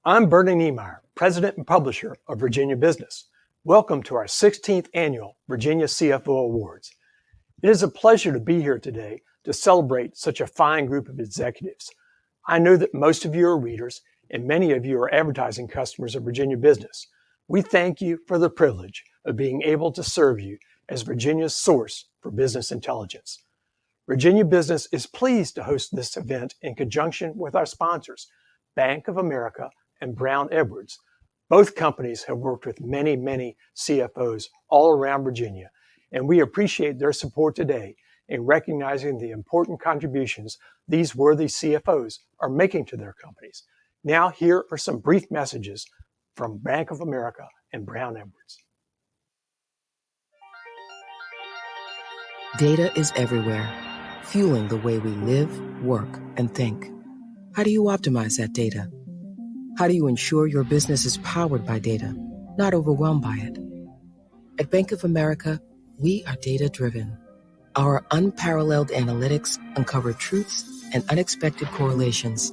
I'm Bernie Niemeyer, President and Publisher of Virginia Business. Welcome to our 16th Annual Virginia CFO Awards. It is a pleasure to be here today to celebrate such a fine group of executives. I know that most of you are readers and many of you are advertising customers of Virginia Business. We thank you for the privilege of being able to serve you as Virginia's source for business intelligence. Virginia Business is pleased to host this event in conjunction with our sponsors, Bank of America and Brown Edwards. Both companies have worked with many CFOs all around Virginia, and we appreciate their support today in recognizing the important contributions these worthy CFOs are making to their companies. Now, here are some brief messages from Bank of America and Brown Edwards. Data is everywhere, fueling the way we live, work, and think. How do you optimize that data? How do you ensure your business is powered by data, not overwhelmed by it? At Bank of America, we are data-driven. Our unparalleled analytics uncover truths and unexpected correlations,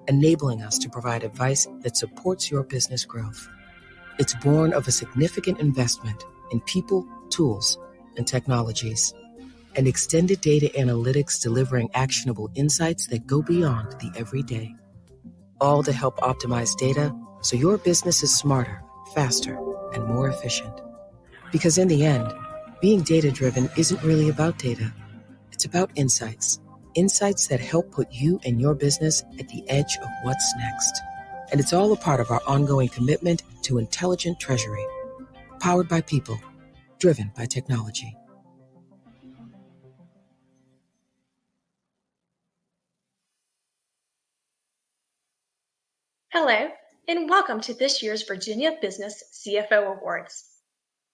enabling us to provide advice that supports your business growth. It's born of a significant investment in people, tools, and technologies, and extended data analytics delivering actionable insights that go beyond the everyday. All to help optimize data so your business is smarter, faster, and more efficient. Because in the end, being data-driven isn't really about data. It's about insights. Insights that help put you and your business at the edge of what's next. And it's all a part of our ongoing commitment to intelligent treasury. Powered by people, driven by technology. Hello, and welcome to this year's Virginia Business CFO Awards.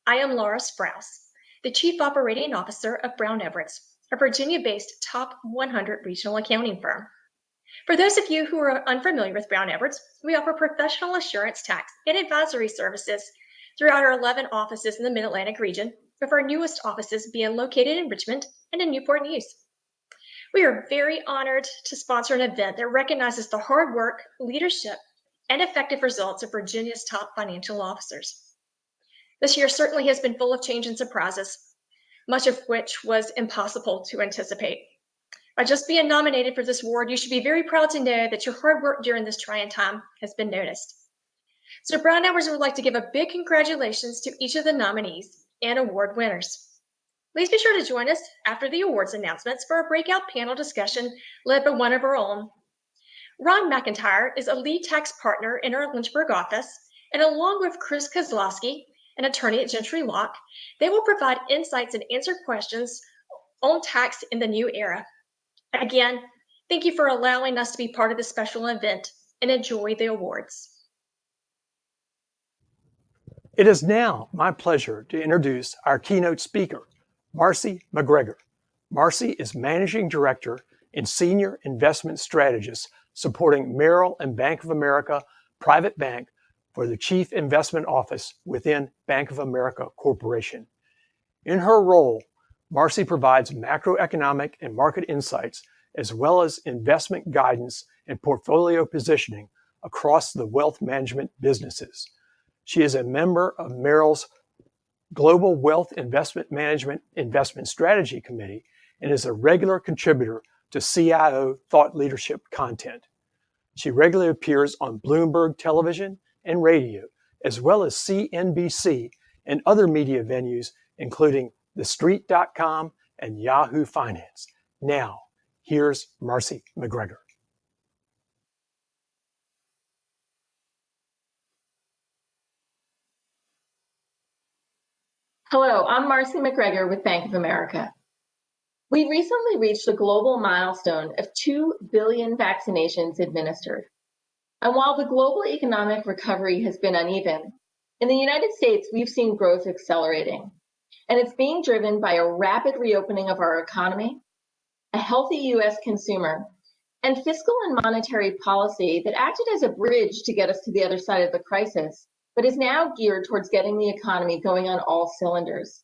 I am Laura Sprouse, the Chief Operating Officer of Brown Edwards, a Virginia-based top 100 regional accounting firm. For those of you who are unfamiliar with Brown Edwards, we offer professional assurance, tax, and advisory services throughout our 11 offices in the Mid-Atlantic region, with our newest offices being located in Richmond and in Newport News. We are very honored to sponsor an event that recognizes the hard work, leadership, and effective results of Virginia's top financial officers. This year certainly has been full of change and surprises, much of which was impossible to anticipate. By just being nominated for this award, you should be very proud to know that your hard work during this trying time has been noticed. So Brown Edwards would like to give a big congratulations to each of the nominees and award winners. Please be sure to join us after the awards announcements for a breakout panel discussion led by one of our own. Ron McIntyre is a lead tax partner in our Lynchburg office, and along with Chris Kozlowski, an attorney at Gentry Locke, they will provide insights and answer questions on tax in the new era. Again, thank you for allowing us to be part of this special event, and enjoy the awards. It is now my pleasure to introduce our keynote speaker, Marcy McGregor. Marcy is Managing Director and Senior Investment Strategist supporting Merrill and Bank of America Private Bank for the Chief Investment Office within Bank of America Corporation. In her role, Marcy provides macroeconomic and market insights as well as investment guidance and portfolio positioning across the wealth management businesses. She is a member of Merrill's Global Wealth Investment Management Investment Strategy Committee and is a regular contributor to CIO thought leadership content. She regularly appears on Bloomberg television and radio, as well as CNBC and other media venues, including TheStreet.com and Yahoo Finance. Now, here's Marcy McGregor. Hello, I'm Marcy McGregor with Bank of America. We recently reached a global milestone of 2 billion vaccinations administered. And while the global economic recovery has been uneven, in the United States, we've seen growth accelerating. And it's being driven by a rapid reopening of our economy, a healthy U.S. consumer, and fiscal and monetary policy that acted as a bridge to get us to the other side of the crisis, but is now geared towards getting the economy going on all cylinders,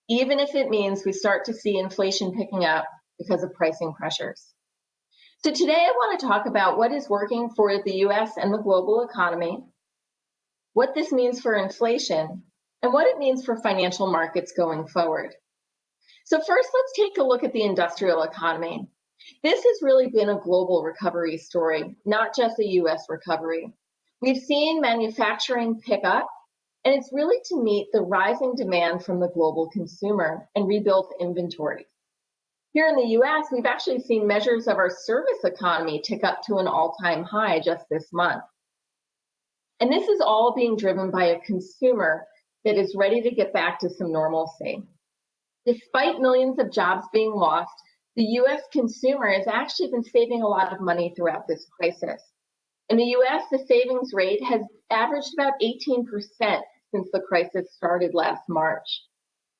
even if it means we start to see inflation picking up because of pricing pressures. So today I want to talk about what is working for the US and the global economy, what this means for inflation, and what it means for financial markets going forward. So first, let's take a look at the industrial economy. This has really been a global recovery story, not just a US recovery. We've seen manufacturing pick up, and it's really to meet the rising demand from the global consumer and rebuild inventory. Here in the US, we've actually seen measures of our service economy tick up to an all-time high just this month. And this is all being driven by a consumer that is ready to get back to some normalcy. Despite millions of jobs being lost, the US consumer has actually been saving a lot of money throughout this crisis. In the US, the savings rate has averaged about 18% since the crisis started last March.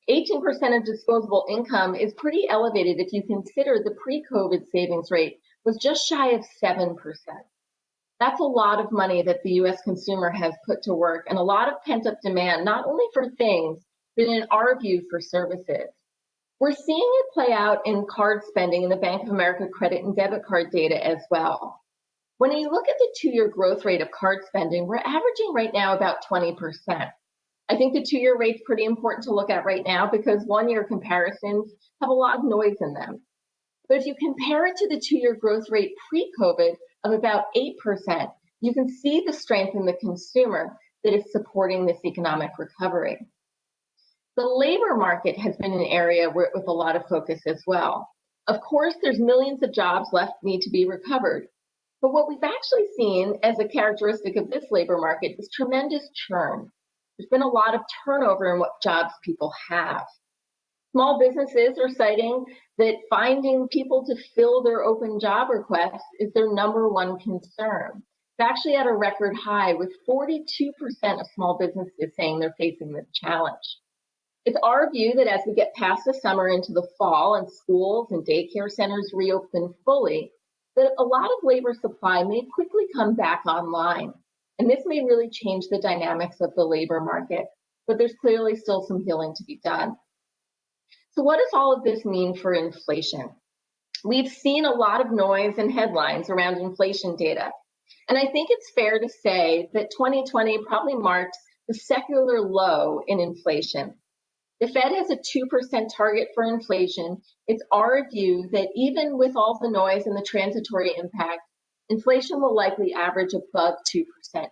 18% of disposable income is pretty elevated if you consider the pre-COVID savings rate was just shy of 7%. That's a lot of money that the US consumer has put to work and a lot of pent-up demand, not only for things, but in our view for services. We're seeing it play out in card spending in the Bank of America credit and debit card data as well. When you look at the 2-year growth rate of card spending, we're averaging right now about 20%. I think the 2-year rate's pretty important to look at right now because 1-year comparisons have a lot of noise in them. But if you compare it to the 2-year growth rate pre-COVID of about 8%, you can see the strength in the consumer that is supporting this economic recovery. The labor market has been an area with a lot of focus as well. Of course, there's millions of jobs left need to be recovered. But what we've actually seen as a characteristic of this labor market is tremendous churn. There's been a lot of turnover in what jobs people have. Small businesses are citing that finding people to fill their open job requests is their number one concern. It's actually at a record high, with 42% of small businesses saying they're facing this challenge. It's our view that as we get past the summer into the fall and schools and daycare centers reopen fully, that a lot of labor supply may quickly come back online. And this may really change the dynamics of the labor market, but there's clearly still some healing to be done. So what does all of this mean for inflation? We've seen a lot of noise and headlines around inflation data. And I think it's fair to say that 2020 probably marked the secular low in inflation. The Fed has a 2% target for inflation. It's our view that even with all the noise and the transitory impact, inflation will likely average above 2%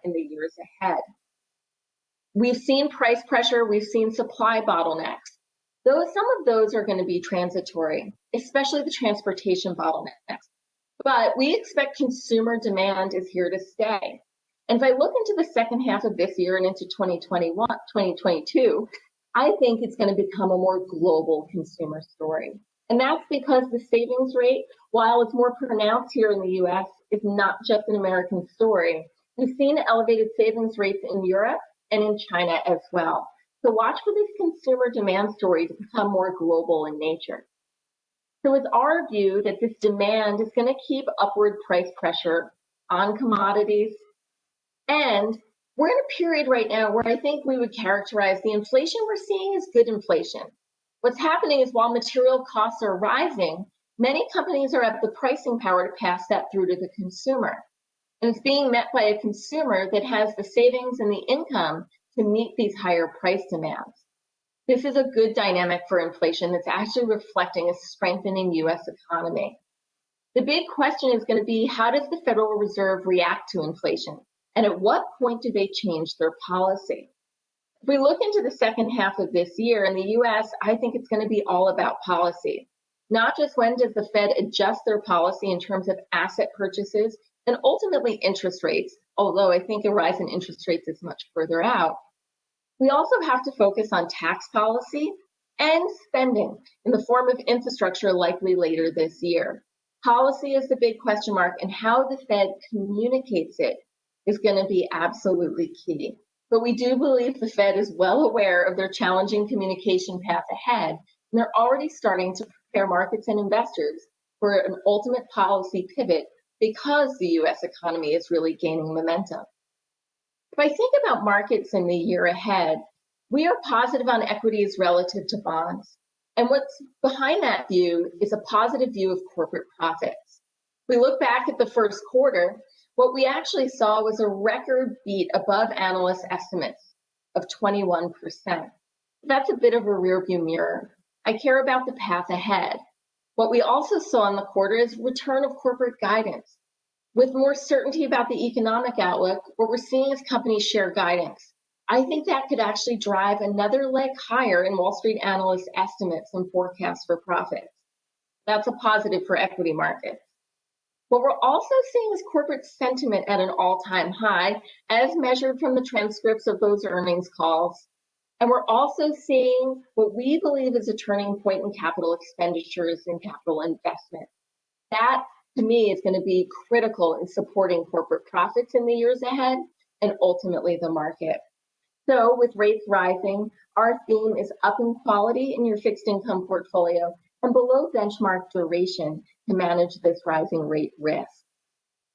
in the years ahead. We've seen price pressure, we've seen supply bottlenecks. Though some of those are going to be transitory, especially the transportation bottlenecks. But we expect consumer demand is here to stay. And if I look into the second half of this year and into 2022, I think it's going to become a more global consumer story. And that's because the savings rate, while it's more pronounced here in the US, is not just an American story. We've seen elevated savings rates in Europe and in China as well. So watch for this consumer demand story to become more global in nature. So it's our view that this demand is going to keep upward price pressure on commodities. And we're in a period right now where I think we would characterize the inflation we're seeing as good inflation. What's happening is while material costs are rising, many companies are at the pricing power to pass that through to the consumer. And it's being met by a consumer that has the savings and the income to meet these higher price demands. This is a good dynamic for inflation that's actually reflecting a strengthening US economy. The big question is going to be, how does the Federal Reserve react to inflation? And at what point do they change their policy? If we look into the second half of this year in the US, I think it's going to be all about policy. Not just when does the Fed adjust their policy in terms of asset purchases and ultimately interest rates, although I think a rise in interest rates is much further out. We also have to focus on tax policy and spending in the form of infrastructure likely later this year. Policy is the big question mark, and how the Fed communicates it is going to be absolutely key. But we do believe the Fed is well aware of their challenging communication path ahead, and they're already starting to prepare markets and investors for an ultimate policy pivot because the US economy is really gaining momentum. If I think about markets in the year ahead, we are positive on equities relative to bonds. And what's behind that view is a positive view of corporate profits. If we look back at the first quarter, what we actually saw was a record beat above analyst estimates of 21%. That's a bit of a rearview mirror. I care about the path ahead. What we also saw in the quarter is return of corporate guidance. With more certainty about the economic outlook, what we're seeing is companies share guidance. I think that could actually drive another leg higher in Wall Street analyst estimates and forecasts for profits. That's a positive for equity markets. What we're also seeing is corporate sentiment at an all-time high, as measured from the transcripts of those earnings calls. And we're also seeing what we believe is a turning point in capital expenditures and capital investment. That, to me, is going to be critical in supporting corporate profits in the years ahead and ultimately the market. So with rates rising, our theme is up in quality in your fixed income portfolio and below benchmark duration to manage this rising rate risk.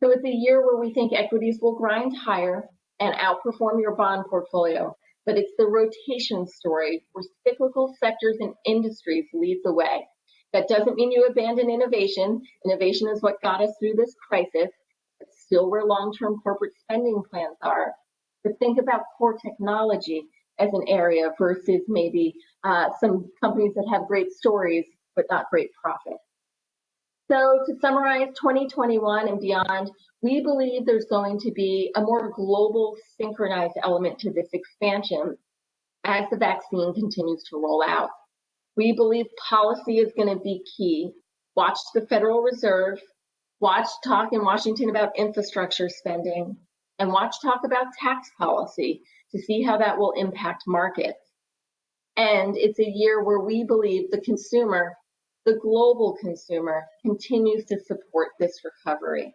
So it's a year where we think equities will grind higher and outperform your bond portfolio, but it's the rotation story where cyclical sectors and industries lead the way. That doesn't mean you abandon innovation. Innovation is what got us through this crisis. It's still where long-term corporate spending plans are. But think about core technology as an area versus maybe some companies that have great stories but not great profit. So to summarize 2021 and beyond, we believe there's going to be a more global synchronized element to this expansion as the vaccine continues to roll out. We believe policy is going to be key. Watch the Federal Reserve, watch talk in Washington about infrastructure spending, and watch talk about tax policy to see how that will impact markets. And it's a year where we believe the consumer, the global consumer, continues to support this recovery.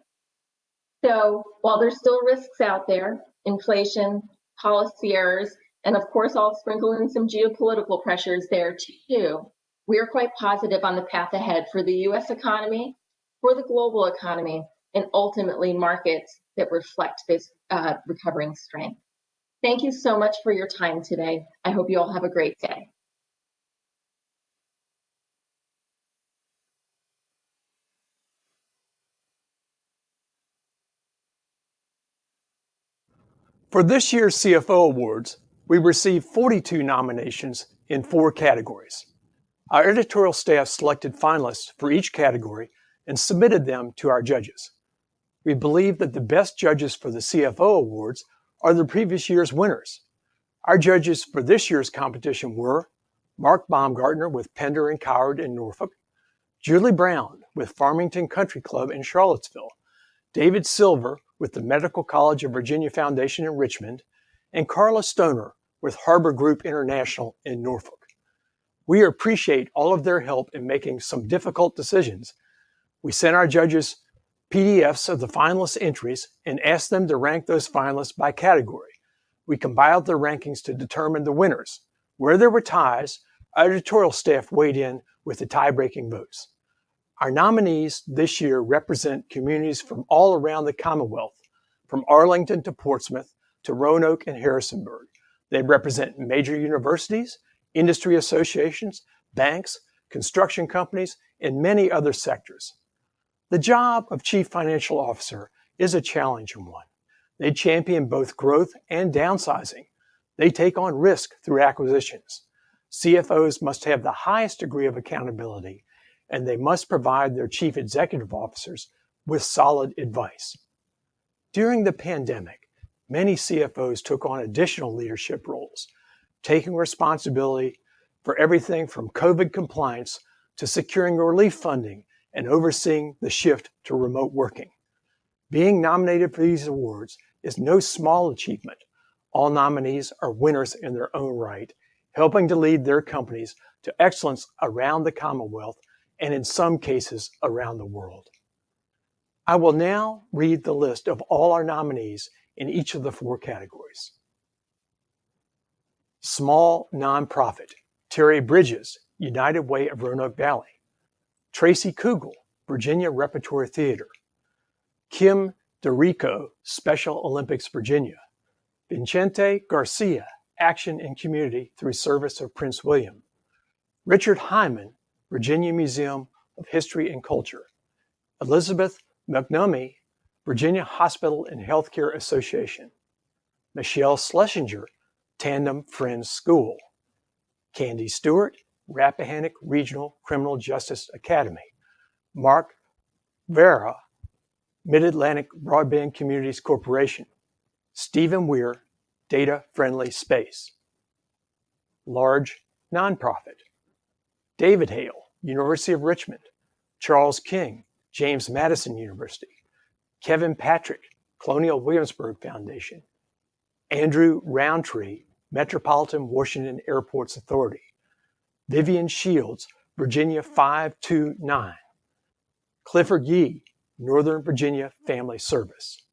So while there's still risks out there, inflation, policy errors, and of course, I'll sprinkle in some geopolitical pressures there too, we are quite positive on the path ahead for the US economy, for the global economy, and ultimately markets that reflect this recovering strength. Thank you so much for your time today. I hope you all have a great day. For this year's CFO Awards, we received 42 nominations in 4 categories. Our editorial staff selected finalists for each category and submitted them to our judges. We believe that the best judges for the CFO Awards are the previous year's winners. Our judges for this year's competition were Mark Baumgartner with Pender and Coward in Norfolk, Julie Brown with Farmington Country Club in Charlottesville, David Silver with the Medical College of Virginia Foundation in Richmond, and Carla Stoner with Harbor Group International in Norfolk. We appreciate all of their help in making some difficult decisions. We sent our judges PDFs of the finalist entries and asked them to rank those finalists by category. We compiled their rankings to determine the winners. Where there were ties, our editorial staff weighed in with the tie-breaking votes. Our nominees this year represent communities from all around the Commonwealth, from Arlington to Portsmouth to Roanoke and Harrisonburg. They represent major universities, industry associations, banks, construction companies, and many other sectors. The job of Chief Financial Officer is a challenging one. They champion both growth and downsizing. They take on risk through acquisitions. CFOs must have the highest degree of accountability, and they must provide their chief executive officers with solid advice. During the pandemic, many CFOs took on additional leadership roles, taking responsibility for everything from COVID compliance to securing relief funding and overseeing the shift to remote working. Being nominated for these awards is no small achievement. All nominees are winners in their own right, helping to lead their companies to excellence around the Commonwealth and in some cases around the world. I will now read the list of all our nominees in each of the 4 categories. Small nonprofit, Terry Bridges, United Way of Roanoke Valley. Tracy Kugel, Virginia Repertory Theater. Kim DeRico, Special Olympics Virginia. Vincente Garcia, Action in Community through Service of Prince William. Richard Hyman, Virginia Museum of History and Culture. Elizabeth McNummy, Virginia Hospital and Healthcare Association. Michelle Schlesinger, Tandem Friends School. Candy Stewart, Rappahannock Regional Criminal Justice Academy. Mark Vera, Mid-Atlantic Broadband Communities Corporation. Stephen Weir, Data Friendly Space. Large nonprofit. David Hale, University of Richmond. Charles King, James Madison University. Kevin Patrick, Colonial Williamsburg Foundation. Andrew Roundtree, Metropolitan Washington Airports Authority. Vivian Shields, Virginia 529. Clifford Yee, Northern Virginia Family Service.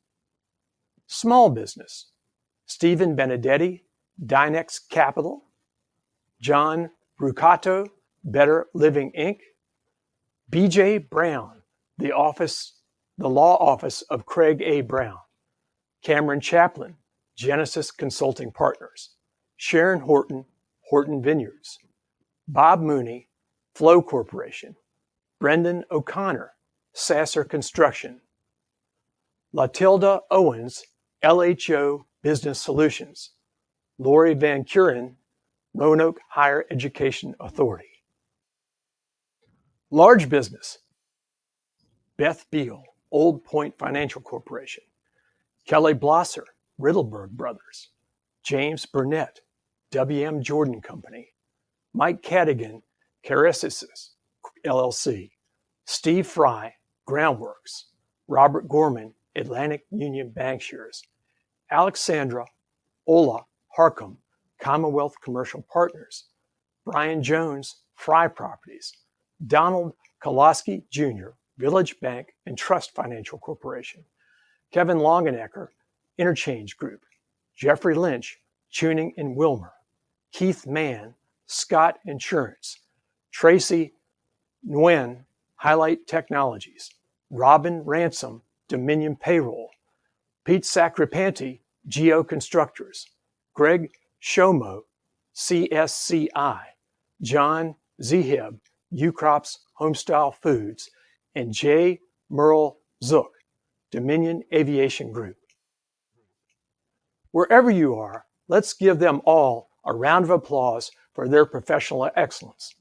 Small business. Stephen Benedetti, Dynex Capital. John Brucato, Better Living Inc. B.J. Brown, the law office of Craig A. Brown. Cameron Chaplin, Genesis Consulting Partners. Sharon Horton, Horton Vineyards. Bob Mooney, Flow Corporation. Brendan O'Connor, Sasser Construction. Latilda Owens, LHO Business Solutions. Lori Van Kuren, Roanoke Higher Education Authority. Large business. Beth Beal, Old Point Financial Corporation. Kelly Blosser, Riddleberg Brothers. James Burnett, W.M. Jordan Company. Mike Cadigan, Caresis LLC. Steve Fry, Groundworks. Robert Gorman, Atlantic Union Bankshares. Alexandra Ola Harcum, Commonwealth Commercial Partners. Brian Jones, Fry Properties. Donald Koloski Jr., Village Bank and Trust Financial Corporation. Kevin Longenecker, Interchange Group. Jeffrey Lynch, Tuning in Wilmer. Keith Mann, Scott Insurance. Tracy Nguyen, Highlight Technologies. Robin Ransom, Dominion Payroll. Pete Sacripanti, Geo Constructors. Greg Shomo, CSCI. John Zeheb, Ucrops Homestyle Foods. And J. Merle Zook, Dominion Aviation Group. Wherever you are, let's give them all a round of applause for their professional excellence.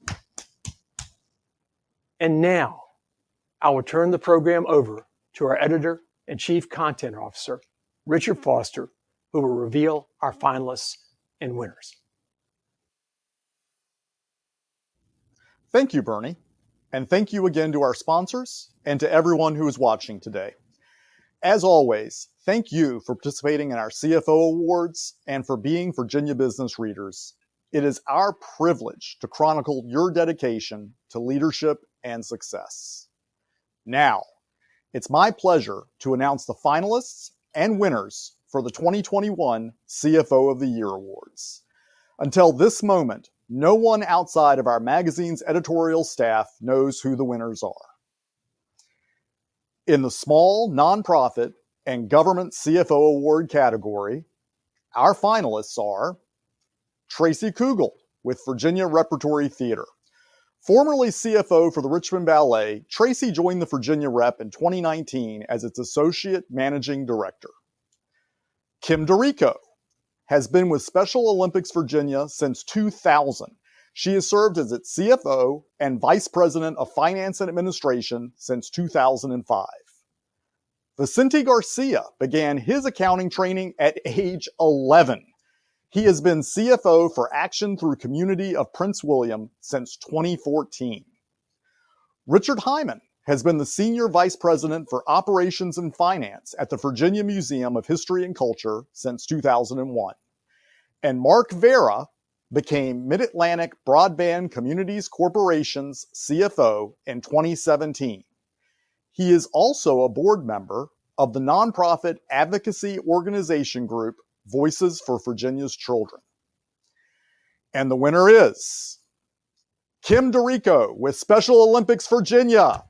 And now, I will turn the program over to our editor and chief content officer, Richard Foster, who will reveal our finalists and winners. Thank you, Bernie. And thank you again to our sponsors and to everyone who is watching today. As always, thank you for participating in our CFO Awards and for being Virginia Business Readers. It is our privilege to chronicle your dedication to leadership and success. Now, it's my pleasure to announce the finalists and winners for the 2021 CFO of the Year Awards. Until this moment, no one outside of our magazine's editorial staff knows who the winners are. In the small, nonprofit, and government CFO award category, our finalists are Tracy Kugel with Virginia Repertory Theater. Formerly CFO for the Richmond Ballet, Tracy joined the Virginia Rep in 2019 as its Associate Managing Director. Kim DeRico has been with Special Olympics Virginia since 2000. She has served as its CFO and Vice President of Finance and Administration since 2005. Vicente Garcia began his accounting training at age 11. He has been CFO for Action Through Community of Prince William since 2014. Richard Hyman has been the Senior Vice President for Operations and Finance at the Virginia Museum of History and Culture since 2001. And Mark Vera became Mid-Atlantic Broadband Communities Corporation's CFO in 2017. He is also a board member of the nonprofit advocacy organization group Voices for Virginia's Children. And the winner is Kim DeRico with Special Olympics Virginia.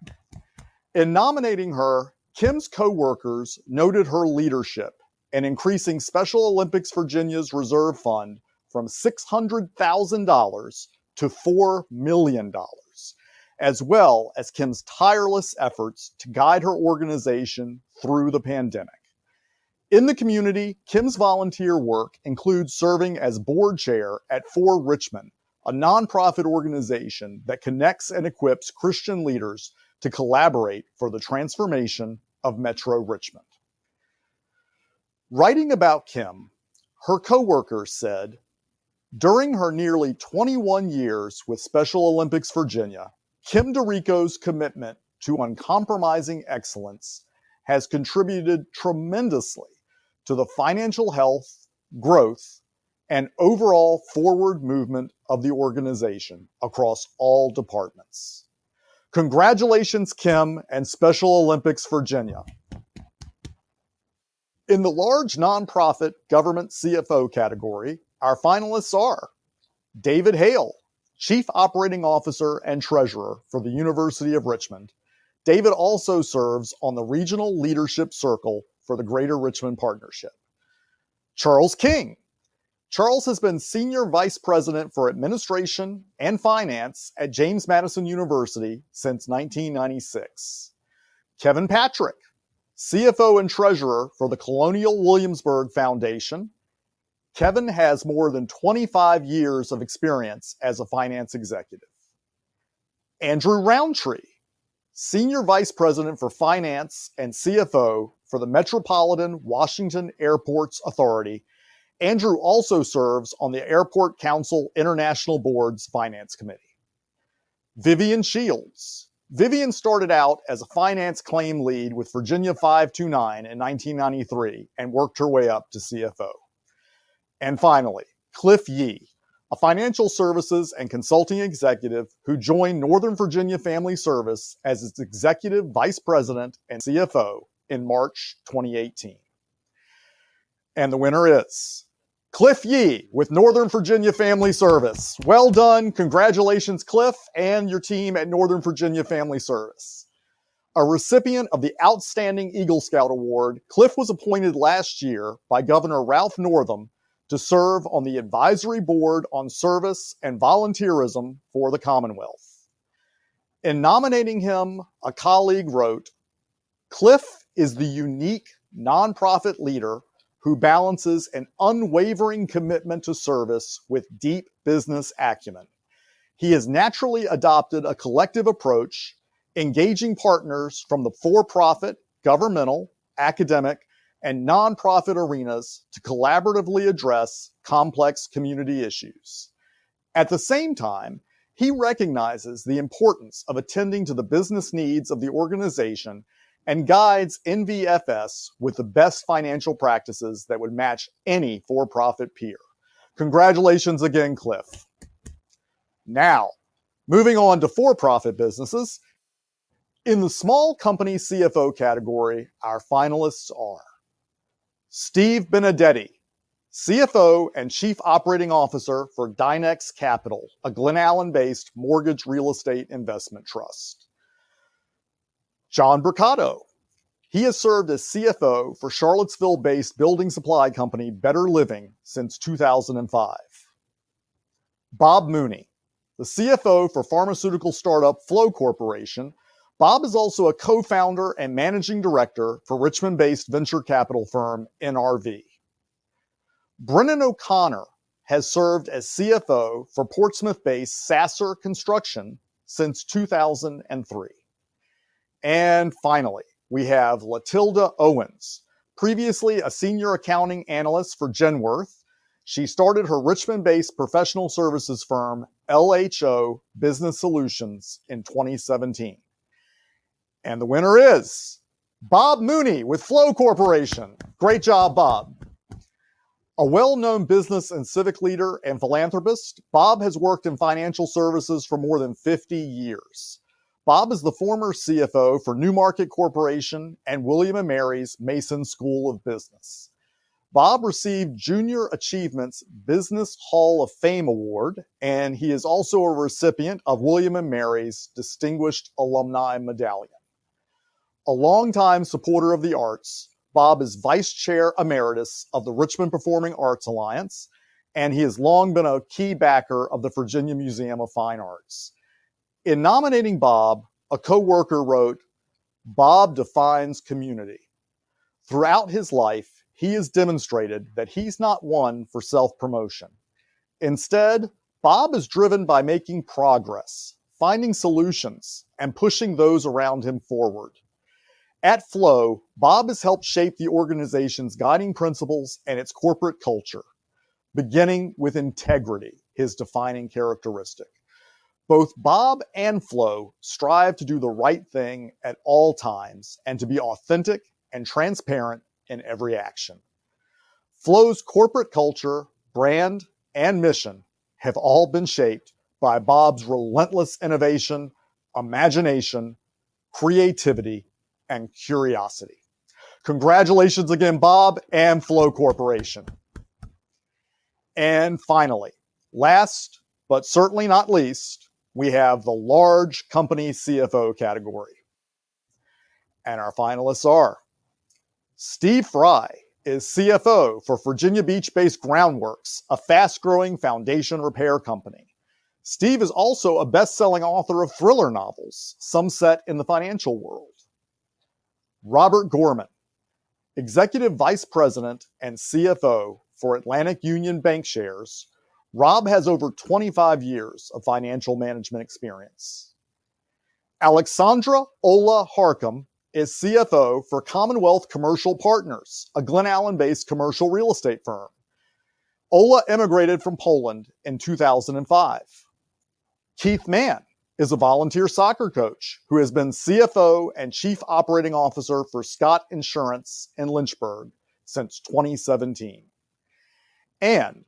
In nominating her, Kim's co-workers noted her leadership in increasing Special Olympics Virginia's reserve fund from $600,000 to $4 million, as well as Kim's tireless efforts to guide her organization through the pandemic. In the community, Kim's volunteer work includes serving as board chair at For Richmond, a nonprofit organization that connects and equips Christian leaders to collaborate for the transformation of Metro Richmond. Writing about Kim, her co-workers said, during her nearly 21 years with Special Olympics Virginia, Kim DeRico's commitment to uncompromising excellence has contributed tremendously to the financial health, growth, and overall forward movement of the organization across all departments. Congratulations, Kim, and Special Olympics Virginia. In the large nonprofit government CFO category, our finalists are David Hale, Chief Operating Officer and Treasurer for the University of Richmond. David also serves on the Regional Leadership Circle for the Greater Richmond Partnership. Charles King. Charles has been Senior Vice President for Administration and Finance at James Madison University since 1996. Kevin Patrick, CFO and Treasurer for the Colonial Williamsburg Foundation. Kevin has more than 25 years of experience as a finance executive. Andrew Roundtree, Senior Vice President for Finance and CFO for the Metropolitan Washington Airports Authority. Andrew also serves on the Airport Council International Board's Finance Committee. Vivian Shields. Vivian started out as a finance claim lead with Virginia 529 in 1993 and worked her way up to CFO. And finally, Cliff Yee, a financial services and consulting executive who joined Northern Virginia Family Service as its Executive Vice President and CFO in March 2018. And the winner is Cliff Yee with Northern Virginia Family Service. Well done. Congratulations, Cliff, and your team at Northern Virginia Family Service. A recipient of the Outstanding Eagle Scout Award, Cliff was appointed last year by Governor Ralph Northam to serve on the Advisory Board on Service and Volunteerism for the Commonwealth. In nominating him, a colleague wrote, Cliff is the unique nonprofit leader who balances an unwavering commitment to service with deep business acumen. He has naturally adopted a collective approach, engaging partners from the for-profit, governmental, academic, and nonprofit arenas to collaboratively address complex community issues. At the same time, he recognizes the importance of attending to the business needs of the organization and guides NVFS with the best financial practices that would match any for-profit peer. Congratulations again, Cliff. Now, moving on to for-profit businesses. In the small company CFO category, our finalists are Steve Benedetti, CFO and Chief Operating Officer for Dynex Capital, a Glen Allen-based mortgage real estate investment trust. John Bricado. He has served as CFO for Charlottesville-based building supply company Better Living since 2005. Bob Mooney, the CFO for pharmaceutical startup Flow Corporation. Bob is also a co-founder and managing director for Richmond-based venture capital firm NRV. Brennan O'Connor has served as CFO for Portsmouth-based Sasser Construction since 2003. And finally, we have Latilda Owens, previously a senior accounting analyst for Genworth. She started her Richmond-based professional services firm, LHO Business Solutions, in 2017. And the winner is Bob Mooney with Flow Corporation. Great job, Bob. A well-known business and civic leader and philanthropist, Bob has worked in financial services for more than 50 years. Bob is the former CFO for Newmarket Corporation and William & Mary's Mason School of Business. Bob received Junior Achievement's Business Hall of Fame Award, and he is also a recipient of William & Mary's Distinguished Alumni Medallion. A longtime supporter of the arts, Bob is Vice Chair Emeritus of the Richmond Performing Arts Alliance, and he has long been a key backer of the Virginia Museum of Fine Arts. In nominating Bob, a co-worker wrote, "Bob defines community." Throughout his life, he has demonstrated that he's not one for self-promotion. Instead, Bob is driven by making progress, finding solutions, and pushing those around him forward. At Flow, Bob has helped shape the organization's guiding principles and its corporate culture, beginning with integrity, his defining characteristic. Both Bob and Flow strive to do the right thing at all times and to be authentic and transparent in every action. Flow's corporate culture, brand, and mission have all been shaped by Bob's relentless innovation, imagination, creativity, and curiosity. Congratulations again, Bob and Flow Corporation. And finally, last but certainly not least, we have the large company CFO category. And our finalists are Steve Fry is CFO for Virginia Beach-based Groundworks, a fast-growing foundation repair company. Steve is also a best-selling author of thriller novels, some set in the financial world. Robert Gorman, Executive Vice President and CFO for Atlantic Union Bankshares. Rob has over 25 years of financial management experience. Alexandra Ola Harcum is CFO for Commonwealth Commercial Partners, a Glen Allen-based commercial real estate firm. Ola immigrated from Poland in 2005. Keith Mann is a volunteer soccer coach who has been CFO and Chief Operating Officer for Scott Insurance in Lynchburg since 2017. And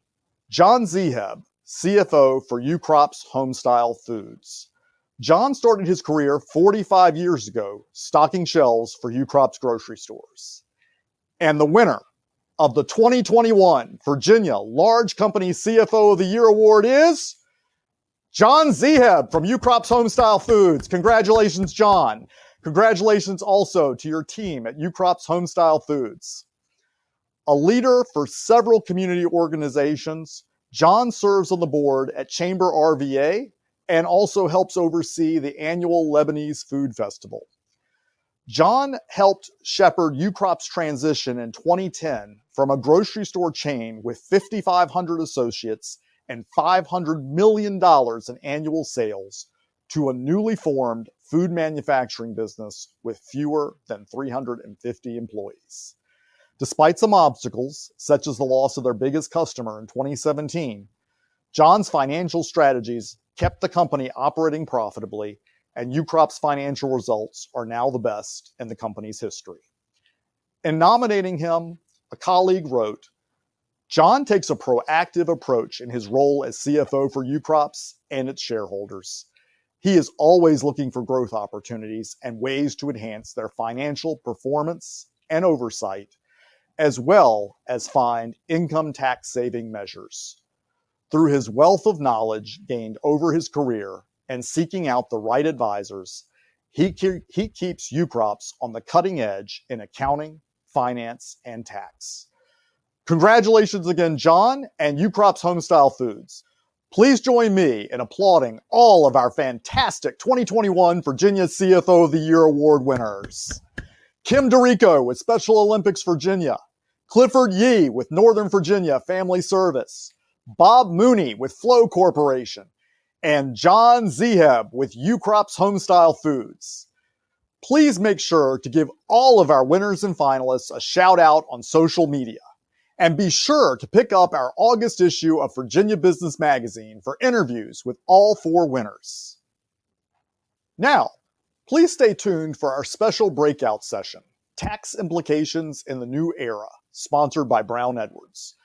John Zeheb, CFO for Ukrop's Homestyle Foods. John started his career 45 years ago stocking shelves for Ukrop's grocery stores. And the winner of the 2021 Virginia Large Company CFO of the Year Award is John Zeheb from Ukrop's Homestyle Foods. Congratulations, John. Congratulations also to your team at Ukrop's Homestyle Foods. A leader for several community organizations, John serves on the board at Chamber RVA and also helps oversee the annual Lebanese Food Festival. John helped shepherd Ukrop's transition in 2010 from a grocery store chain with 5,500 associates and $500 million in annual sales to a newly formed food manufacturing business with fewer than 350 employees. Despite some obstacles, such as the loss of their biggest customer in 2017, John's financial strategies kept the company operating profitably, and UCrop's financial results are now the best in the company's history. In nominating him, a colleague wrote, "John takes a proactive approach in his role as CFO for UCrops and its shareholders. He is always looking for growth opportunities and ways to enhance their financial performance and oversight, as well as find income tax saving measures. Through his wealth of knowledge gained over his career and seeking out the right advisors, he keeps UCrops on the cutting edge in accounting, finance, and tax." Congratulations again, John and UCrops Homestyle Foods. Please join me in applauding all of our fantastic 2021 Virginia CFO of the Year Award winners. Kim DeRico with Special Olympics Virginia, Clifford Yee with Northern Virginia Family Service, Bob Mooney with Flow Corporation, and John Zeheb with UCrops Homestyle Foods. Please make sure to give all of our winners and finalists a shout out on social media. And be sure to pick up our August issue of Virginia Business Magazine for interviews with all 4 winners. Now, please stay tuned for our special breakout session, Tax Implications in the New Era, sponsored by Brown Edwards.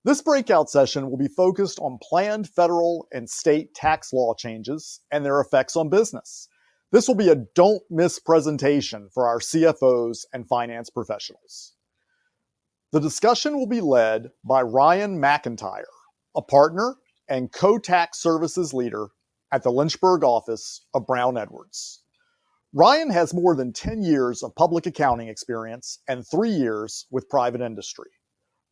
This breakout session will be focused on planned federal and state tax law changes and their effects on business. This will be a don't miss presentation for our CFOs and finance professionals. The discussion will be led by Ryan McIntyre, a partner and co-tax services leader at the Lynchburg office of Brown Edwards. Ryan has more than 10 years of public accounting experience and 3 years with private industry.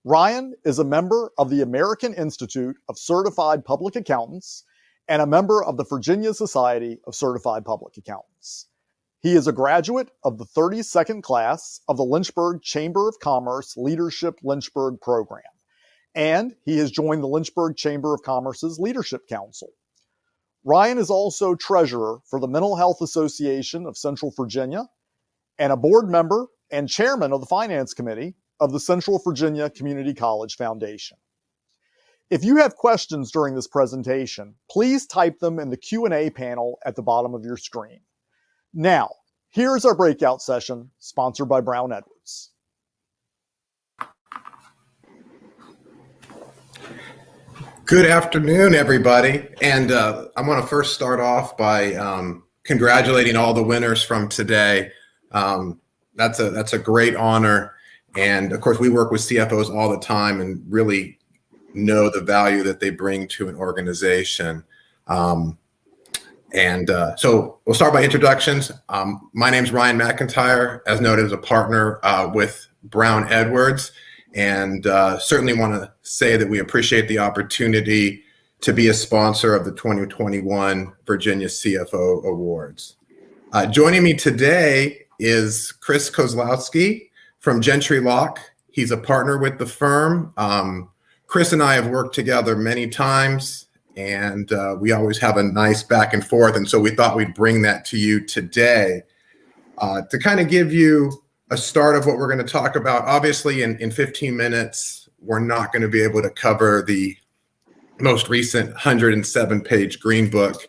Ryan is a member of the American Institute of Certified Public Accountants and a member of the Virginia Society of Certified Public Accountants. He is a graduate of the 32nd class of the Lynchburg Chamber of Commerce Leadership Lynchburg program, and he has joined the Lynchburg Chamber of Commerce's Leadership Council. Ryan is also treasurer for the Mental Health Association of Central Virginia and a board member and chairman of the Finance Committee of the Central Virginia Community College Foundation. If you have questions during this presentation, please type them in the Q&A panel at the bottom of your screen. Now, here's our breakout session, sponsored by Brown Edwards. Good afternoon, everybody. And I want to first start off by congratulating all the winners from today. That's a great honor. And of course, we work with CFOs all the time and really know the value that they bring to an organization. So we'll start by introductions. My name is Ryan McIntyre, as noted, as a partner with Brown Edwards, and certainly want to say that we appreciate the opportunity to be a sponsor of the 2021 Virginia CFO Awards. Joining me today is Chris Kozlowski from Gentry Locke. He's a partner with the firm. Chris and I have worked together many times, and we always have a nice back and forth. And so we thought we'd bring that to you today to kind of give you a start of what we're going to talk about. Obviously, in 15 minutes, we're not going to be able to cover the most recent 107-page Green Book.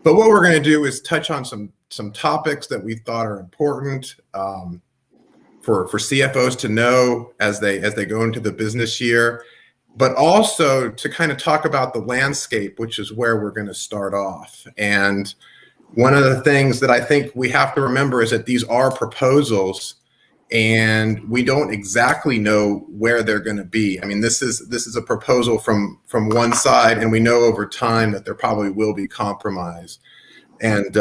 But what we're going to do is touch on some topics that we thought are important for CFOs to know as they go into the business year, but also to kind of talk about the landscape, which is where we're going to start off. And one of the things that I think we have to remember is that these are proposals, and we don't exactly know where they're going to be. I mean, this is a proposal from one side, and we know over time that there probably will be compromise. And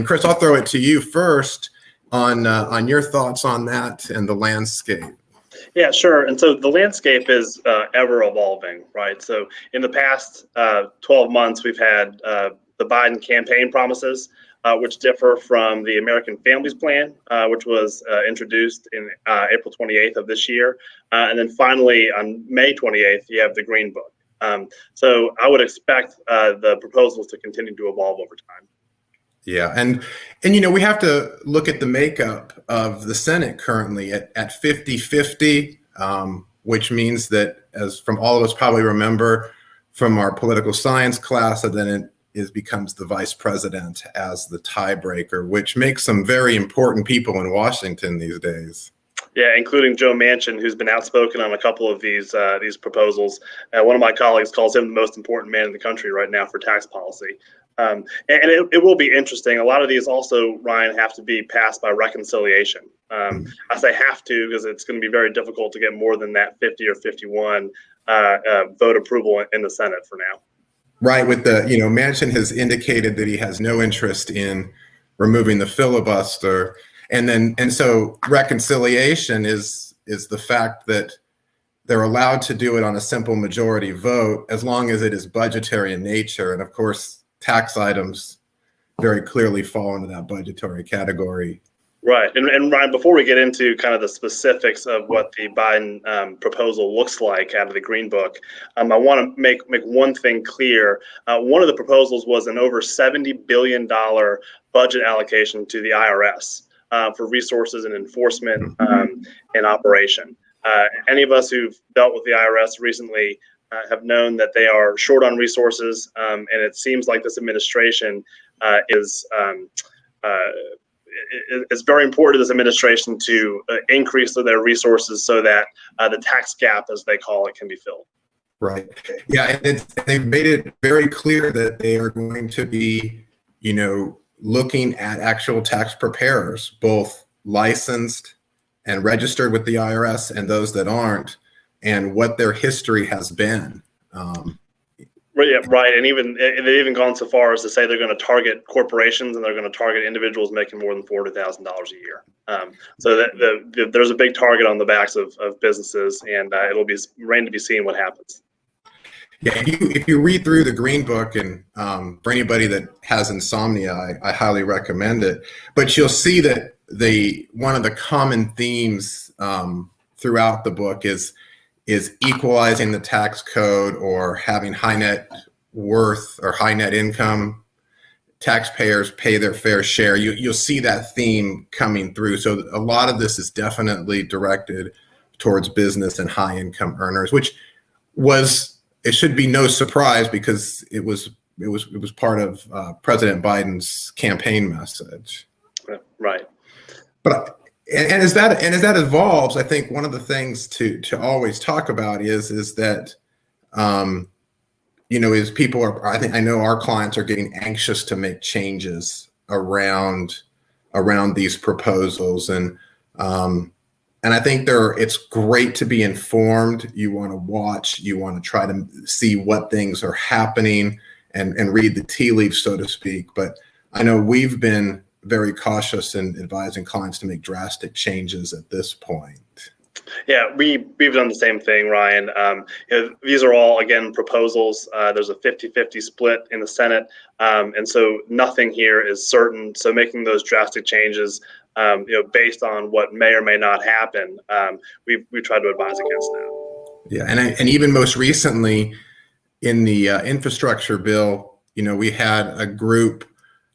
Chris, I'll throw it to you first on your thoughts on that and the landscape. Yeah, sure. And so the landscape is ever evolving, right? So in the past 12 months, we've had the Biden campaign promises, which differ from the American Families Plan, which was introduced in April 28th of this year. And then finally, on May 28th, you have the Green Book. So I would expect the proposals to continue to evolve over time. Yeah, and you know, we have to look at the makeup of the Senate currently at 50-50. which means that, as from all of us probably remember from our political science class, that then it becomes the vice president as the tiebreaker, which makes some very important people in Washington these days. Yeah, including Joe Manchin, who's been outspoken on a couple of these proposals. One of my colleagues calls him the most important man in the country right now for tax policy. And it will be interesting. A lot of these also, Ryan, have to be passed by reconciliation. I say have to because it's going to be very difficult to get more than that 50 or 51 vote approval in the Senate for now. Right. With the, Manchin has indicated that he has no interest in removing the filibuster. And so reconciliation is the fact that they're allowed to do it on a simple majority vote as long as it is budgetary in nature. And of course, tax items very clearly fall into that budgetary category. Right. And Ryan, before we get into kind of the specifics of what the Biden proposal looks like out of the Green Book, I want to make one thing clear. One of the proposals was an over $70 billion budget allocation to the IRS. For resources and enforcement and operation. Any of us who've dealt with the IRS recently have known that they are short on resources, and it seems like this administration is very important to this administration to increase their resources so that the tax gap, as they call it, can be filled. Right. Yeah, and they've made it very clear that they are going to be, looking at actual tax preparers, both licensed and registered with the IRS and those that aren't, and what their history has been. Yeah, right. And they've even gone so far as to say they're going to target corporations and they're going to target individuals making more than $40,000 a year. So that there's a big target on the backs of businesses, and it'll remain to be seen what happens. Yeah, if you read through the Green Book, and for anybody that has insomnia, I highly recommend it. But you'll see that one of the common themes throughout the book is equalizing the tax code, or having high net worth or high net income taxpayers pay their fair share. You'll see that theme coming through. So a lot of this is definitely directed towards business and high income earners, which it should be no surprise because it was part of President Biden's campaign message. Right. But and as that evolves, I think one of the things to always talk about is that is people are, I know our clients are getting anxious to make changes around these proposals, and I think it's great to be informed. You want to watch, you want to try to see what things are happening and read the tea leaves, so to speak. But I know we've been very cautious in advising clients to make drastic changes at this point. Yeah, we've done the same thing, Ryan. These are all, again, proposals. There's a 50-50 split in the Senate, and so nothing here is certain. So making those drastic changes, based on what may or may not happen, we tried to advise against that. Yeah, and even most recently in the infrastructure bill, we had a group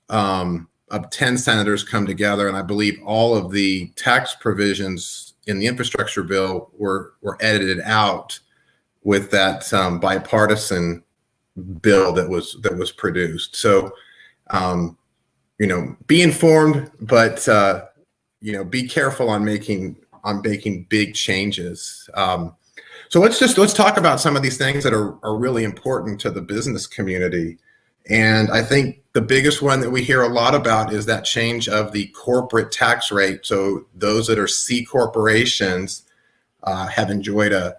of 10 senators come together, and I believe all of the tax provisions in the infrastructure bill were edited out with that bipartisan bill that was produced. So, be informed, but be careful on making big changes. So let's talk about some of these things that are really important to the business community. And I think the biggest one that we hear a lot about is that change of the corporate tax rate. So those that are C corporations have enjoyed a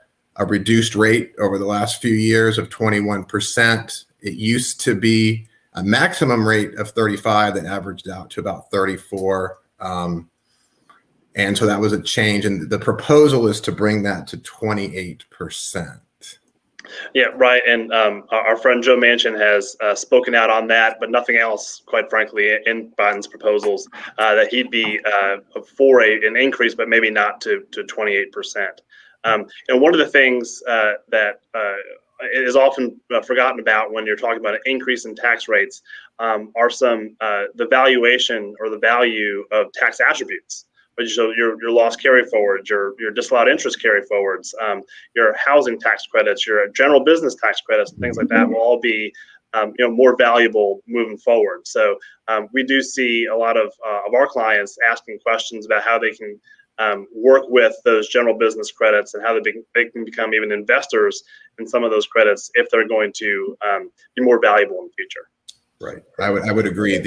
reduced rate over the last few years of 21%. It used to be a maximum rate of 35 that averaged out to about 34. And so that was a change. And the proposal is to bring that to 28%. Yeah, right. And our friend Joe Manchin has spoken out on that, but nothing else, quite frankly, in Biden's proposals, that he'd be for an increase, but maybe not to 28%. And one of the things that is often forgotten about when you're talking about an increase in tax rates are the valuation or the value of tax attributes. So your loss carry forwards, your disallowed interest carry forwards, your housing tax credits, your general business tax credits, and things like that will all be more valuable moving forward. So we do see a lot of our clients asking questions about how they can work with those general business credits and how they can become even investors in some of those credits if they're going to be more valuable in the future. Right. I would agree.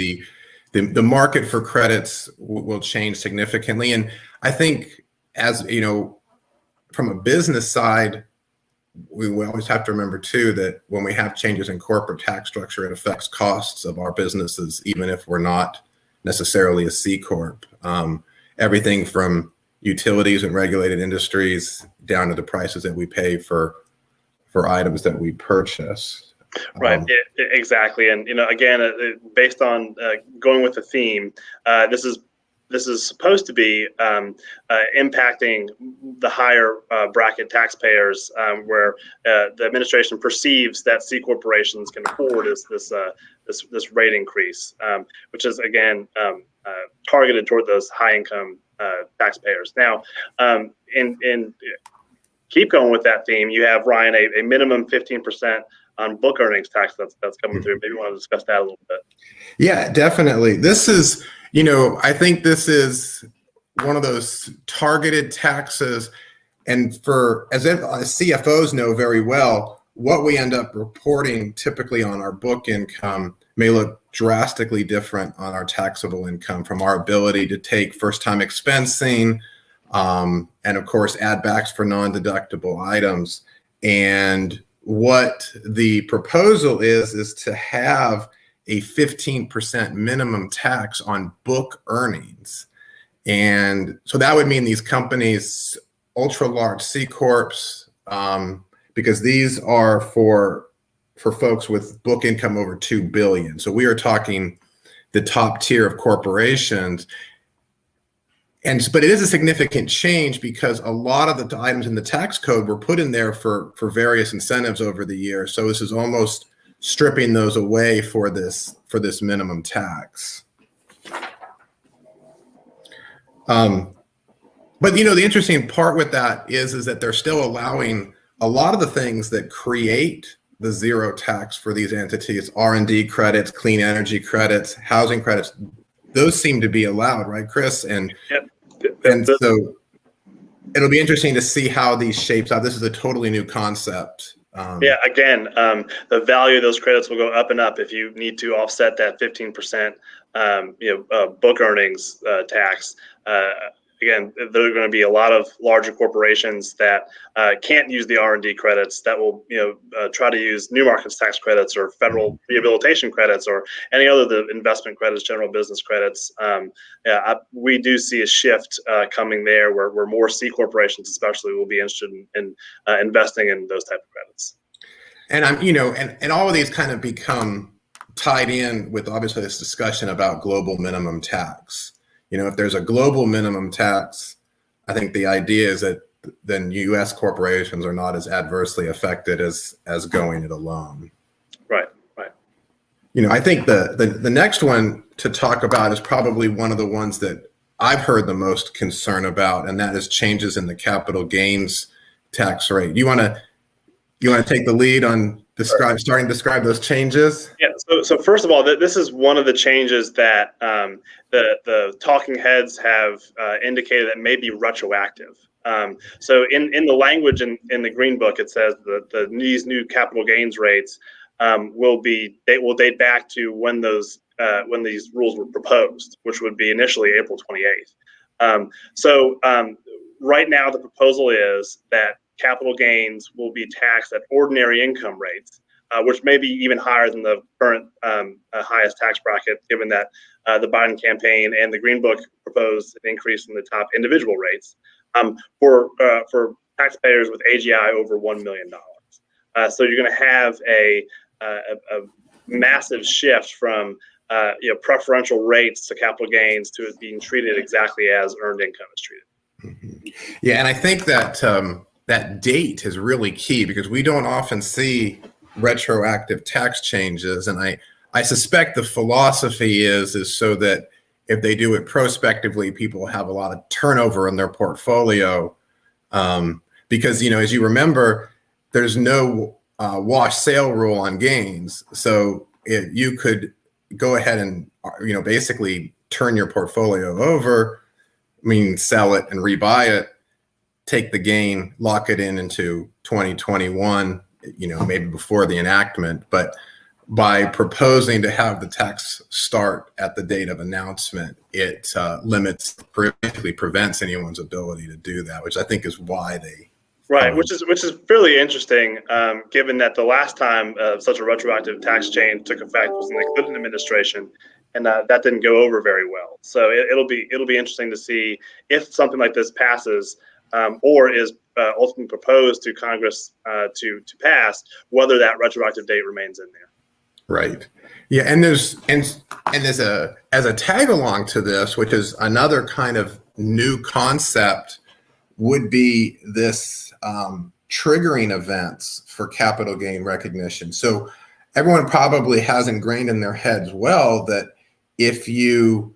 The market for credits will change significantly. And I think, as you know, from a business side, we always have to remember too that when we have changes in corporate tax structure, it affects costs of our businesses, even if we're not necessarily a C corp. Everything from utilities and regulated industries down to the prices that we pay for items that we purchase. Right, exactly. And again, based on going with the theme, this is supposed to be impacting the higher bracket taxpayers, where the administration perceives that C corporations can afford this rate increase, which is again targeted toward those high income taxpayers. Now, in keep going with that theme, you have, Ryan, a minimum 15% on book earnings tax that's coming through. Maybe you want to discuss that a little bit. Yeah, definitely. This is, I think this is one of those targeted taxes. And as CFOs know very well, what we end up reporting typically on our book income may look drastically different on our taxable income, from our ability to take first-time expensing, and of course, add backs for non-deductible items. And what the proposal is to have a 15% minimum tax on book earnings. And so that would mean these companies, ultra large C corps, because these are for folks with book income over 2 billion. So we are talking the top tier of corporations. But it is a significant change because a lot of the items in the tax code were put in there for various incentives over the years. So this is almost stripping those away for this minimum tax. But the interesting part with that is that they're still allowing a lot of the things that create the zero tax for these entities: R&D credits, clean energy credits, housing credits. Those seem to be allowed, right, Chris? And so it'll be interesting to see how these shapes out. This is a totally new concept. Again, the value of those credits will go up and up if you need to offset that 15% book earnings tax. Again, there are going to be a lot of larger corporations that can't use the R&D credits, that will try to use new markets tax credits or federal rehabilitation credits or any other the investment credits, general business credits. We do see a shift coming there where more C corporations especially will be interested in investing in those type of credits. And and all of these kind of become tied in with obviously this discussion about global minimum tax. If there's a global minimum tax, I think the idea is that then U.S. corporations are not as adversely affected as going it alone. Right. I think the next one to talk about is probably one of the ones that I've heard the most concern about, and that is changes in the capital gains tax rate. You want to take the lead on starting to describe those changes? Yeah. So first of all, this is one of the changes that the talking heads have indicated that may be retroactive. So in the language in the Green Book, it says that these new capital gains rates will date back to when these rules were proposed, which would be initially April 28th. Right now, the proposal is that capital gains will be taxed at ordinary income rates, which may be even higher than the current highest tax bracket, given that the Biden campaign and the Green Book proposed an increase in the top individual rates for taxpayers with AGI over $1 million. So you're going to have a massive shift from preferential rates to capital gains to it being treated exactly as earned income is treated. Mm-hmm. Yeah, and I think that that date is really key because we don't often see retroactive tax changes, and I suspect the philosophy is so that if they do it prospectively, people have a lot of turnover in their portfolio. Because, as you remember, there's no wash sale rule on gains. So you could go ahead and, basically turn your portfolio over, sell it and rebuy it, take the gain, lock it into 2021, maybe before the enactment. But by proposing to have the tax start at the date of announcement, it basically prevents anyone's ability to do that, which I think is why they. Right, which is fairly interesting, given that the last time such a retroactive tax change took effect was in the Clinton administration, and that didn't go over very well. So it'll be interesting to see if something like this passes, or is ultimately proposed to Congress to pass, whether that retroactive date remains in there. Right. Yeah, and there's a tag along to this, which is another kind of new concept, would be this triggering events for capital gain recognition. So everyone probably has ingrained in their heads that if you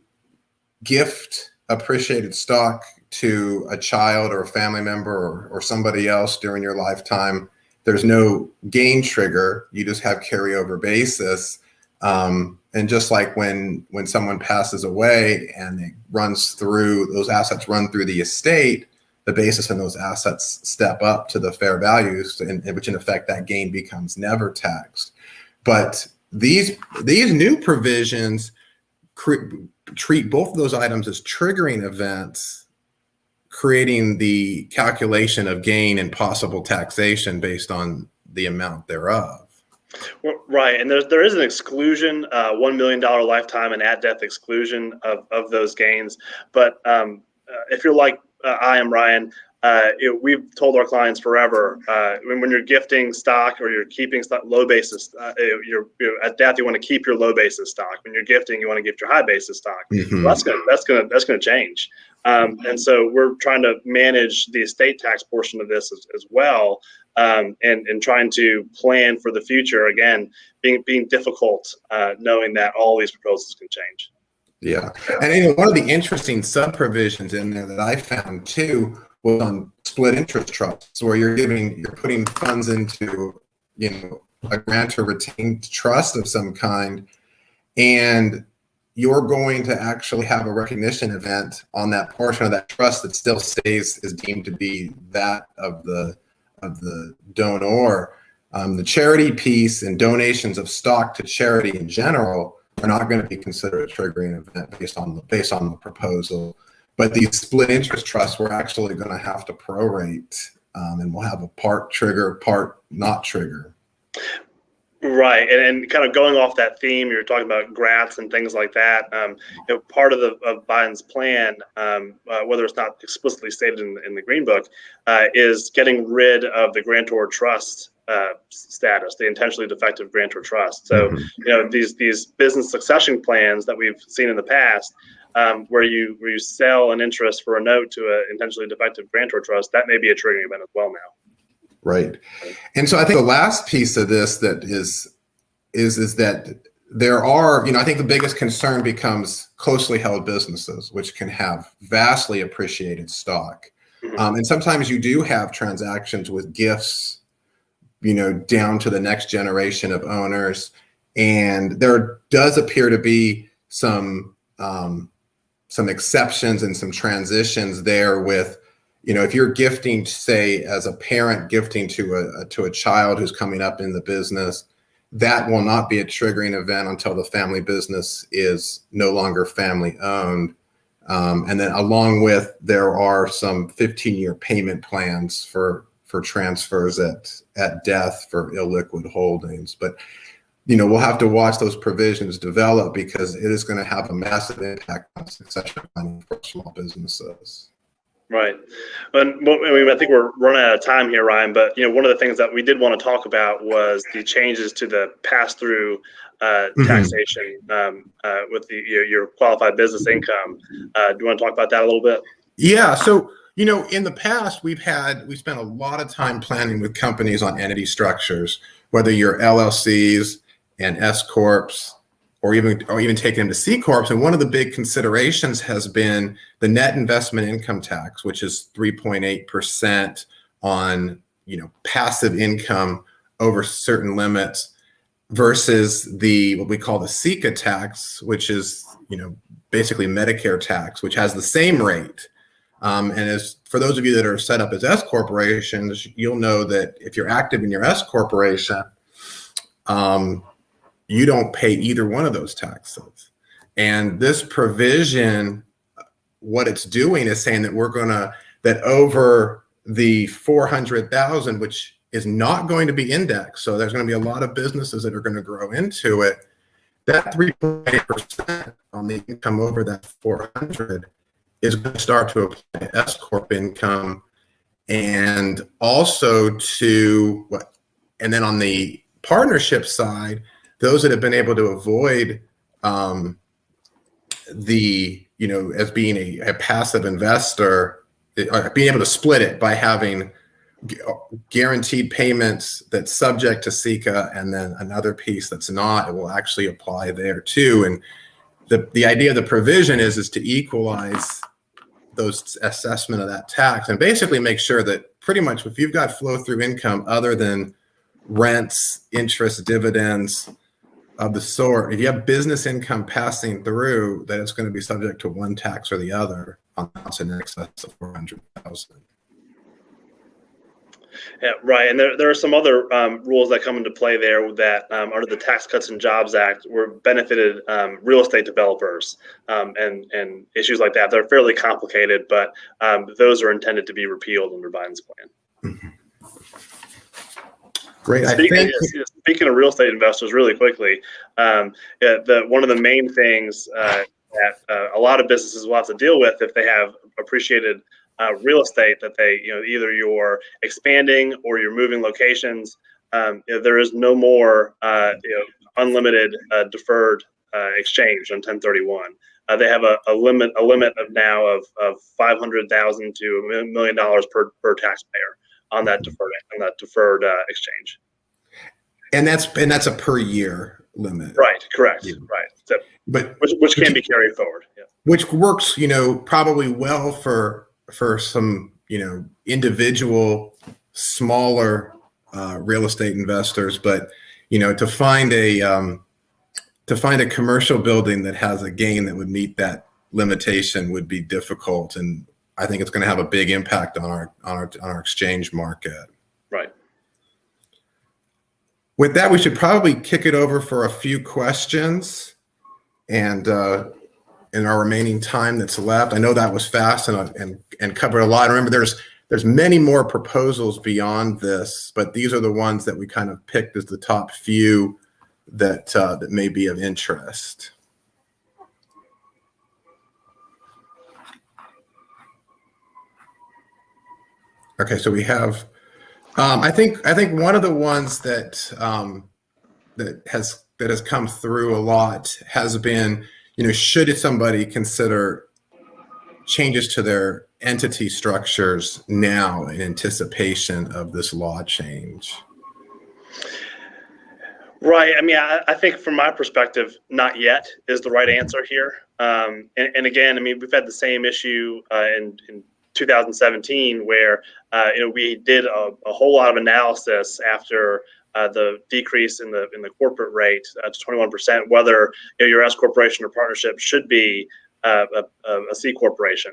gift appreciated stock to a child or a family member or somebody else during your lifetime, there's no gain trigger. You just have carryover basis. And just like when someone passes away and it those assets run through the estate, the basis in those assets step up to the fair values, which in effect that gain becomes never taxed. But these new provisions treat both of those items as triggering events, creating the calculation of gain and possible taxation based on the amount thereof. Well, right, and there is an exclusion, $1 million lifetime and at-death exclusion of those gains. But if you're like I am, Ryan, we've told our clients forever, when you're gifting stock or you're keeping stock, low basis, you're at death, you want to keep your low basis stock. When you're gifting, you want to gift your high basis stock. Mm-hmm. Well, that's gonna change. And so we're trying to manage the estate tax portion of this as well, and trying to plan for the future. Again, being difficult, knowing that all these proposals can change. Yeah, and one of the interesting sub provisions in there that I found too was on split interest trusts, where you're putting funds into a grant or retained trust of some kind, and you're going to actually have a recognition event on that portion of that trust that still is deemed to be that of the donor. The charity piece and donations of stock to charity in general are not going to be considered a triggering event based on the proposal. But these split interest trusts, we're actually going to have to prorate, and we'll have a part trigger, part not trigger. Right, and kind of going off that theme, you're talking about grants and things like that. Part of Biden's plan, whether it's not explicitly stated in the Green Book, is getting rid of the grantor trust status, the intentionally defective grantor trust. So, these business succession plans that we've seen in the past, where you sell an interest for a note to an intentionally defective grantor trust, that may be a triggering event as well now. Right. And so I think the last piece of this that is that there are, I think the biggest concern becomes closely held businesses, which can have vastly appreciated stock. Mm-hmm. And sometimes you do have transactions with gifts, down to the next generation of owners. And there does appear to be some exceptions and some transitions there with, if you're gifting, say, as a parent gifting to a child who's coming up in the business, that will not be a triggering event until the family business is no longer family owned. And then along with, there are some 15-year payment plans for transfers at death for illiquid holdings. But, we'll have to watch those provisions develop, because it is going to have a massive impact on succession planning for small businesses. Right. And I think we're running out of time here, Ryan, but one of the things that we did want to talk about was the changes to the pass-through taxation with your qualified business income. Do you want to talk about that a little bit? Yeah. So, in the past, we spent a lot of time planning with companies on entity structures, whether you're LLCs and S corps or even taking them to C corps. And one of the big considerations has been the net investment income tax, which is 3.8% on passive income over certain limits, versus what we call the SECA tax, which is basically Medicare tax, which has the same rate. And as for those of you that are set up as S corporations, you'll know that if you're active in your S corporation, you don't pay either one of those taxes. And this provision, what it's doing is saying that that over the 400,000, which is not going to be indexed, so there's going to be a lot of businesses that are going to grow into it, that 3.8% on the income over that 400 is going to start to apply to S corp income, and also to and then on the partnership side, those that have been able to avoid as being a passive investor, being able to split it by having guaranteed payments that's subject to SECA, and then another piece that's not, it will actually apply there too. And the idea of the provision is to equalize those assessment of that tax, and basically make sure that pretty much if you've got flow through income other than rents, interest, dividends of the sort, if you have business income passing through, that it's going to be subject to one tax or the other on house in excess of 400,000. Yeah, right. And there are some other rules that come into play there that under the Tax Cuts and Jobs Act were benefited real estate developers and issues like that. They're fairly complicated, but those are intended to be repealed under Biden's plan. Mm-hmm. Great. Speaking of real estate investors, really quickly, one of the main things that a lot of businesses will have to deal with if they have appreciated real estate that they, either you're expanding or you're moving locations, there is no more, unlimited deferred exchange on 1031. They have a limit of now of $500,000 to $1 million per taxpayer on that deferred exchange. And that's a per year limit. Right. Correct. Yeah. Right. So, but which can be carried forward. Yeah. Which works, probably well for some, individual smaller real estate investors, but to find a commercial building that has a gain that would meet that limitation would be difficult, and I think it's going to have a big impact on our exchange market. Right. With that, we should probably kick it over for a few questions, and in our remaining time that's left. I know that was fast and covered a lot. Remember, there's many more proposals beyond this, but these are the ones that we kind of picked as the top few that may be of interest. Okay, so we have, I think one of the ones that has come through a lot has been, should somebody consider changes to their entity structures now in anticipation of this law change? Right. I mean, I think from my perspective, not yet is the right answer here. And again, I mean, we've had the same issue in 2017 where we did a whole lot of analysis after the decrease in the corporate rate to 21%, whether your S corporation or partnership should be a C corporation.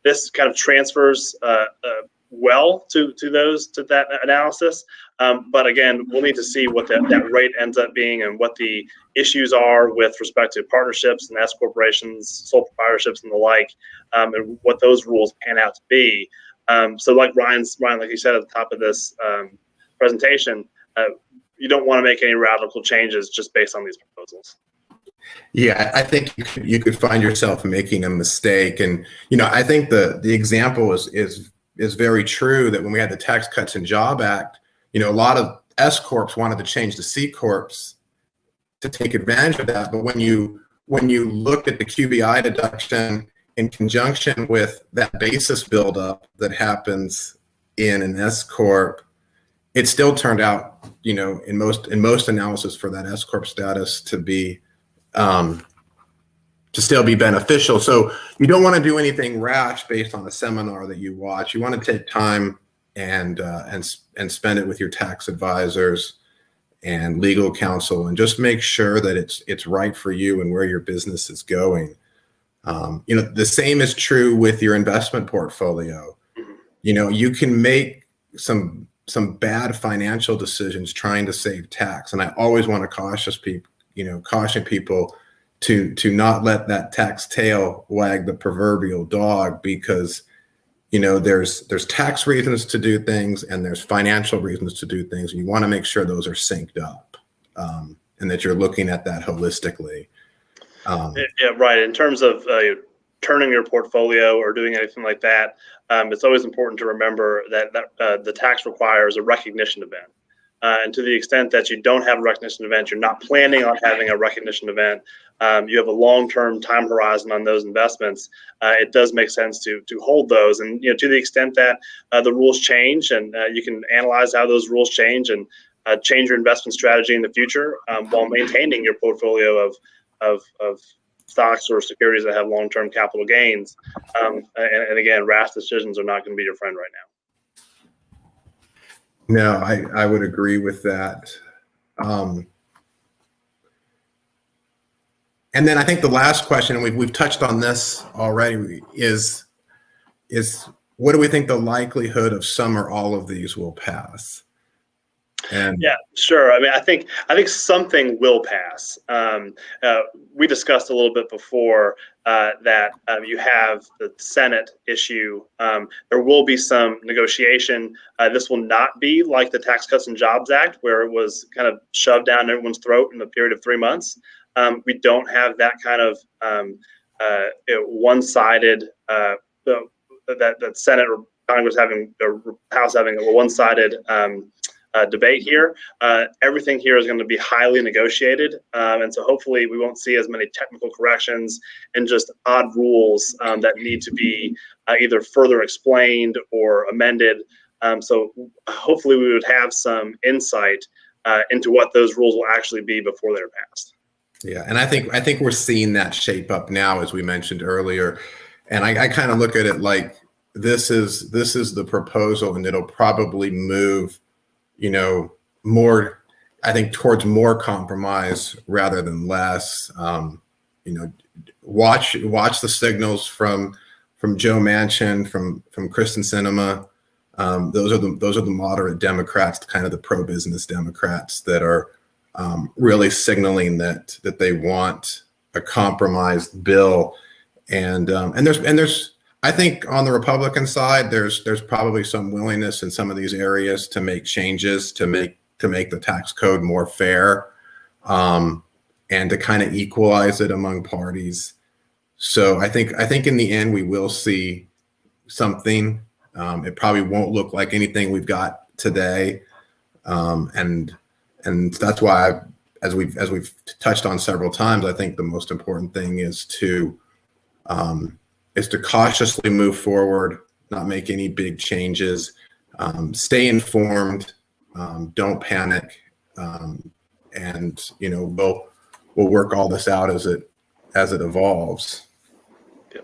This kind of transfers well to that analysis, but again, we'll need to see what that rate ends up being and what the issues are with respect to partnerships and S corporations, sole proprietorships, and the like, and what those rules pan out to be. So, like Ryan, like you said at the top of this presentation, you don't want to make any radical changes just based on these proposals. Yeah, I think you could find yourself making a mistake, and I think the example is very true that when we had the Tax Cuts and Job Act, a lot of S corps wanted to change to C corps to take advantage of that. But when you look at the QBI deduction in conjunction with that basis buildup that happens in an S corp, it still turned out, in most analysis for that S corp status to be to still be beneficial. So you don't want to do anything rash based on a seminar that you watch. You want to take time and spend it with your tax advisors and legal counsel, and just make sure that it's right for you and where your business is going. The same is true with your investment portfolio. You can make some bad financial decisions trying to save tax, and I always want to caution people to not let that tax tail wag the proverbial dog, because there's tax reasons to do things and there's financial reasons to do things, and you want to make sure those are synced up, and that you're looking at that holistically. Yeah, right. In terms of turning your portfolio or doing anything like that, it's always important to remember that the tax requires a recognition event. And to the extent that you don't have a recognition event, you're not planning on having a recognition event, you have a long-term time horizon on those investments, it does make sense to hold those. And to the extent that the rules change, and you can analyze how those rules change and change your investment strategy in the future, while maintaining your portfolio of stocks or securities that have long-term capital gains. And again, rash decisions are not going to be your friend right now. No, I would agree with that. And then I think the last question, and we've touched on this already, is what do we think the likelihood of some or all of these will pass? And yeah, sure. I mean, I think something will pass. We discussed a little bit before that you have the Senate issue. There will be some negotiation. This will not be like the Tax Cuts and Jobs Act, where it was kind of shoved down everyone's throat in the period of 3 months. We don't have that kind of one-sided that Senate or Congress having or House having a one-sided debate here. Everything here is going to be highly negotiated, and so hopefully we won't see as many technical corrections and just odd rules that need to be either further explained or amended. So hopefully we would have some insight into what those rules will actually be before they're passed. Yeah, and I think we're seeing that shape up now, as we mentioned earlier. And I kind of look at it like this is the proposal, and it'll probably move, more, I think, towards more compromise rather than less. Watch the signals from Joe Manchin, from Kristen Sinema. Those are the moderate Democrats, kind of the pro-business Democrats that are really signaling that they want a compromised bill. And there's I think on the Republican side, there's probably some willingness in some of these areas to make changes to make the tax code more fair, and to kind of equalize it among parties. So I think in the end we will see something. It probably won't look like anything we've got today, and that's why as we've touched on several times, I think the most important thing is to cautiously move forward, not make any big changes, stay informed, don't panic, and we'll work all this out as it evolves. Yeah,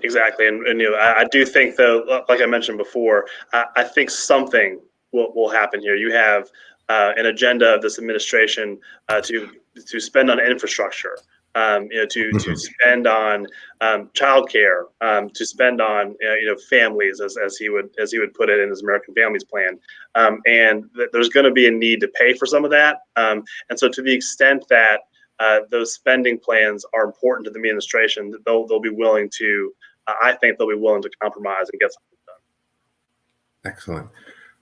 exactly, and I do think, though, like I mentioned before, I think something will happen here. You have an agenda of this administration to spend on infrastructure. To spend on childcare, to spend on families, as he would put it in his American Families Plan, and there's going to be a need to pay for some of that. And so, to the extent that those spending plans are important to the administration, they'll be willing to. I think they'll be willing to compromise and get something done. Excellent.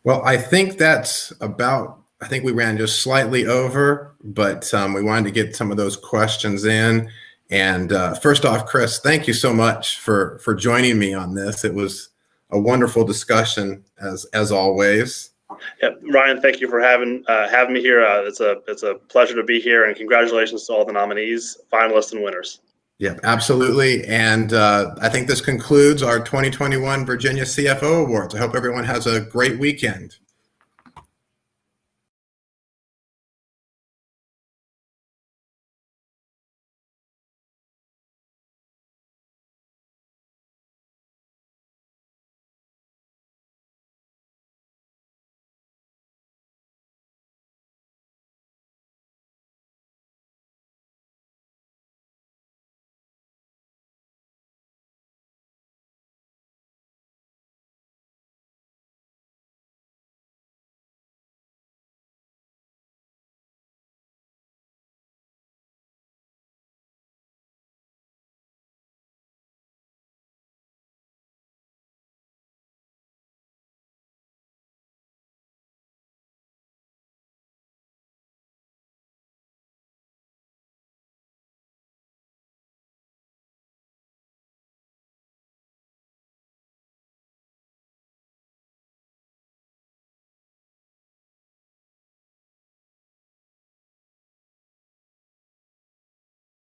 Well, I think that's about. I think we ran just slightly over, but we wanted to get some of those questions in. And first off, Chris, thank you so much for joining me on this. It was a wonderful discussion as always. Yeah, Ryan, thank you for having me here. It's a pleasure to be here, and congratulations to all the nominees, finalists, and winners. Yeah, absolutely. And I think this concludes our 2021 Virginia CFO Awards. I hope everyone has a great weekend.